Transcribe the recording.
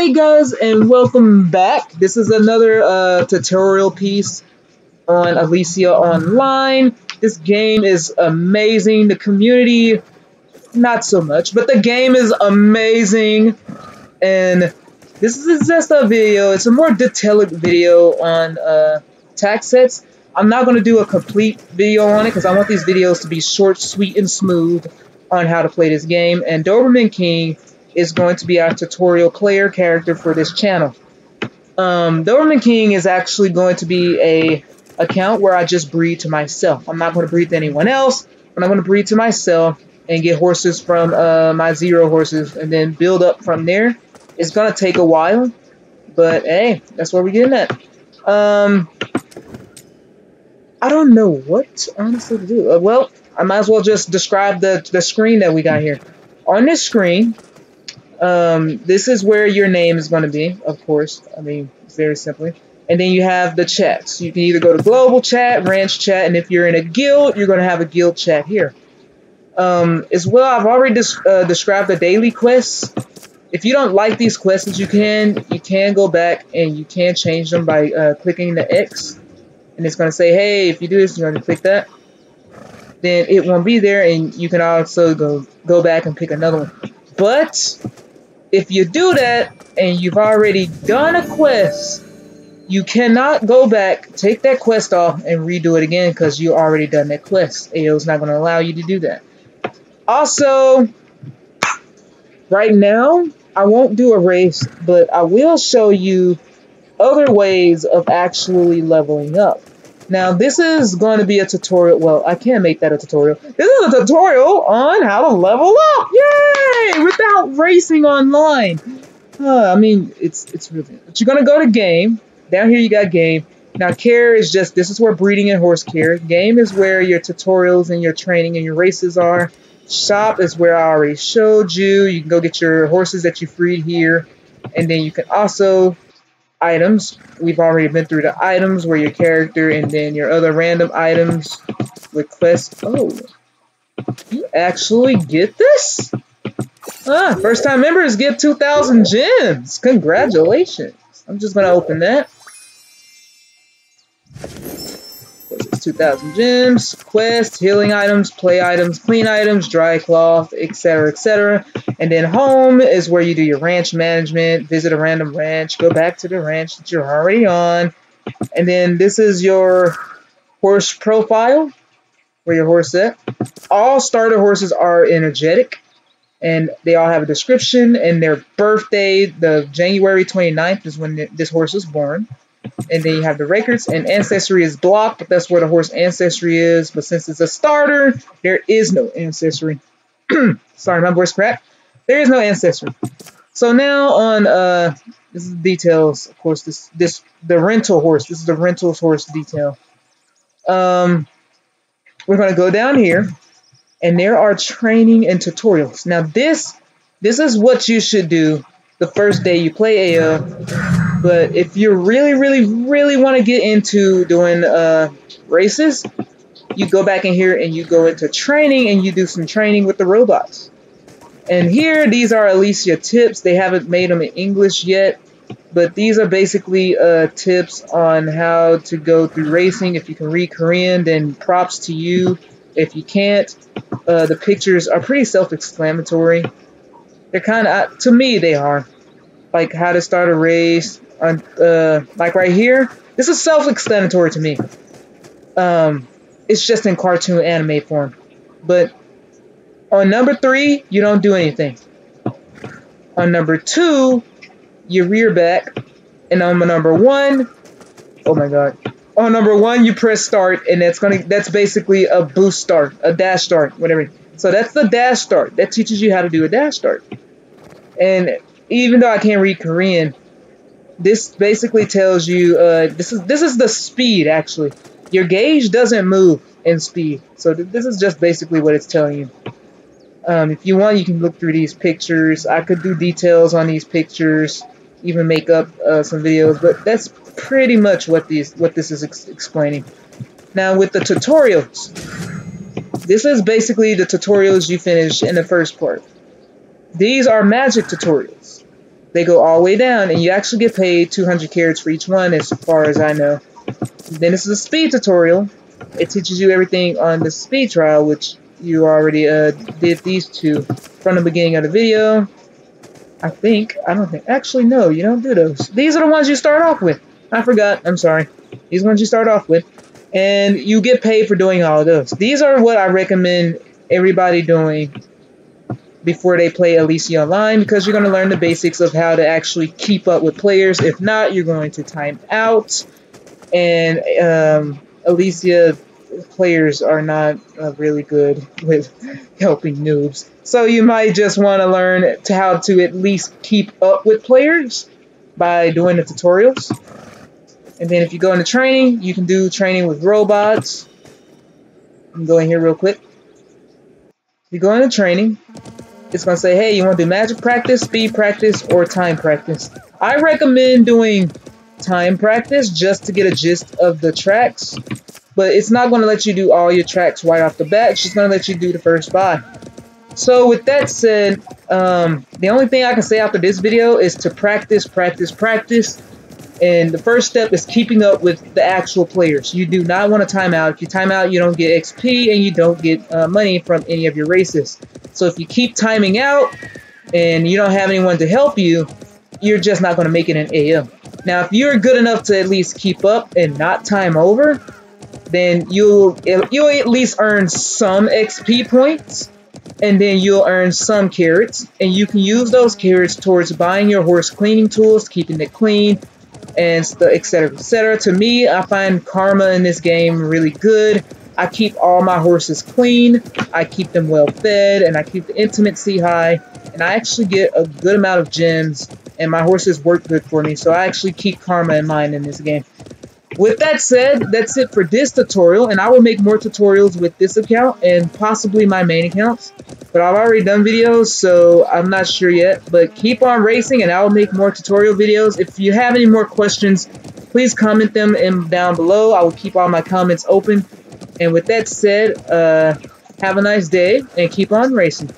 Hey guys, and welcome back. This is another tutorial piece on Alicia Online. This game is amazing. The community, not so much, but the game is amazing. And this is just a video. It's a more detailed video on tax sets. I'm not going to do a complete video on it because I want these videos to be short, sweet, and smooth on how to play this game. And Doberman King is going to be our tutorial player character for this channel. Doberman King is actually going to be a account where I just breed to myself. I'm not going to breed to anyone else, but I'm going to breed to myself and get horses from my 0 horses and then build up from there. It's going to take a while, but hey, that's where we're getting at. I don't know what honestly to do. Well, I might as well just describe the screen that we got here. On this screen, this is where your name is going to be, of course. I mean, very simply. And then you have the chats. You can either go to global chat, ranch chat, and if you're in a guild, you're going to have a guild chat here. As well, I've already described the daily quests. If you don't like these quests, you can go back and you can change them by clicking the X. And it's going to say, hey, if you do this, you're going to click that. Then it won't be there, and you can also go back and pick another one. But if you do that and you've already done a quest, you cannot go back, take that quest off, and redo it again because you already done that quest. AO is not going to allow you to do that. Also, right now, I won't do a race, but I will show you other ways of actually leveling up. Now, this is going to be a tutorial. Well, I can't make that a tutorial. This is a tutorial on how to level up. Yay! Without racing online. I mean, it's really. But you're going to go to game. Down here, you got game. Now, care is just, this is where breeding and horse care. Game is where your tutorials and your training and your races are. Shop is where I already showed you. You can go get your horses that you freed here. And then you can also... items. We've already been through the items where your character and then your other random items with quests. Oh, you actually get this? First time members get 2,000 gems. Congratulations. I'm just going to open that. 2,000 gems, quests, healing items, play items, clean items, dry cloth, etc., etc. And then home is where you do your ranch management, visit a random ranch, go back to the ranch that you're already on. And then this is your horse profile, where your horse is at. All starter horses are energetic, and they all have a description, and their birthday, the January 29th is when this horse was born. And then you have the records, and ancestry is blocked, but that's where the horse ancestry is. But since it's a starter, there is no ancestry. Sorry, my voice cracked. There is no ancestry. So now on this is details, of course. The rental horse. This is the rental horse detail. We're gonna go down here, and there are training and tutorials. Now this is what you should do the first day you play AO. But if you really want to get into doing races, you go back in here and you go into training and you do some training with the robots. And here, these are Alicia tips. They haven't made them in English yet, but these are basically tips on how to go through racing. If you can read Korean, then props to you. If you can't, the pictures are pretty self-explanatory. They're kind of, to me, they are. Like how to start a race. Like right here, this is self-explanatory to me. It's just in cartoon anime form. But on number 3, you don't do anything. On number 2, you rear back. And on number 1, oh my god. On number 1, you press start, and that's basically a boost start, a dash start, whatever. So that's the dash start. That teaches you how to do a dash start. And even though I can't read Korean, this basically tells you, this is the speed, actually. Your gauge doesn't move in speed. So this is just basically what it's telling you. If you want, you can look through these pictures. I could do details on these pictures, even make up some videos, but that's pretty much what this is explaining. Now with the tutorials, this is basically the tutorials you finish in the first part. These are magic tutorials. They go all the way down, and you actually get paid 200 carats for each one, as far as I know. Then this is a speed tutorial. It teaches you everything on the speed trial, which you already did these two from the beginning of the video. I don't think. Actually, no, you don't do those. These are the ones you start off with. I forgot. I'm sorry. These ones you start off with. And you get paid for doing all of those. These are what I recommend everybody doing before they play Alicia Online, because you're going to learn the basics of how to actually keep up with players. If not, you're going to time out. And Alicia players are not really good with helping noobs. So you might just want to learn how to at least keep up with players by doing the tutorials. And then if you go into training, you can do training with robots. I'm going here real quick. If you go into training, it's going to say, hey, you want to do magic practice, speed practice, or time practice. I recommend doing time practice just to get a gist of the tracks. But it's not going to let you do all your tracks right off the bat. It's just going to let you do the first 5. So with that said, the only thing I can say after this video is to practice, practice, practice. And the first step is keeping up with the actual players. You do not want to time out. If you time out, you don't get XP and you don't get money from any of your races. So if you keep timing out and you don't have anyone to help you, you're just not going to make it in AM. Now, if you're good enough to at least keep up and not time over, then you'll at least earn some XP points, and then you'll earn some carrots, and you can use those carrots towards buying your horse cleaning tools, keeping it clean, and etc. etc. To me, I find karma in this game really good. I keep all my horses clean, I keep them well fed, and I keep the intimacy high, and I actually get a good amount of gems, and my horses work good for me, so I actually keep karma in mind in this game. With that said, that's it for this tutorial, and I will make more tutorials with this account and possibly my main accounts. But I've already done videos, so I'm not sure yet. But keep on racing, and I will make more tutorial videos. If you have any more questions, please comment them down below. I will keep all my comments open. And with that said, have a nice day, and keep on racing.